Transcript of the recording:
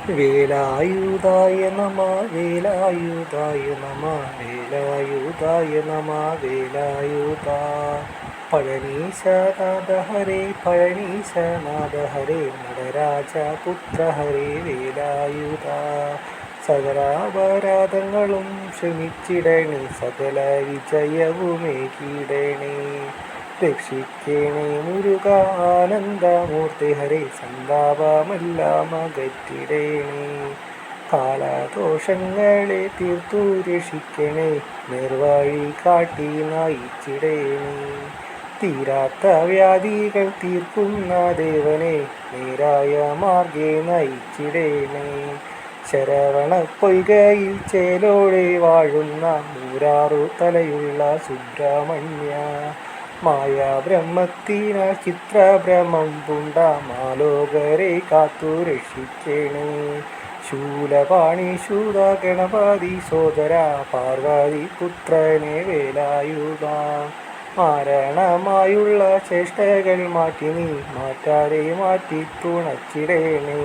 വേലായുധായ നമ വേലായുധായ നമ വേലായുധായ നമ വേലായുധ പഴനീശനാഥ ഹരേ പഴനീശനാഥ ഹരേ നടരാജ പുത്ര ഹരേ വേലായുധ സകലാപരാധങ്ങളും ക്ഷമിച്ചിടണേ സകല വിജയവുമേകിടണേ രക്ഷിക്കണേ മുരുക ആനന്ദമൂർത്തി ഹരേ സന്താപമെല്ലാം അകറ്റിടണേ കാലദോഷങ്ങളെ തീർത്തു രക്ഷിക്കണേ നിർവഴി കാട്ടി നയിച്ചിടണേ തീരാത്ത വ്യാധികൾ തീർക്കുന്ന ദേവനെ നേരായ മാർഗേ നയിച്ചിടണേ ശരവണ പൊയ്കയിൽ ചേലോടെ വാഴുന്ന നൂറാറു തലയുള്ള സുബ്രഹ്മണ്യ മായാബ്രഹ്മത്തിനാൽ ചിത്രഭ്രമം പൂണ്ട മാലോകരെ കാത്തു രക്ഷിക്കണേ ശൂലപാണി ശൂത ഗണപതി സോദര പാർവതി പുത്രനെ വേലായുധ മാരണമായുള്ള ചേഷ്ടകൾ മാറ്റി നീ മാറ്റാതെ മാറ്റി തുണച്ചിടേണേ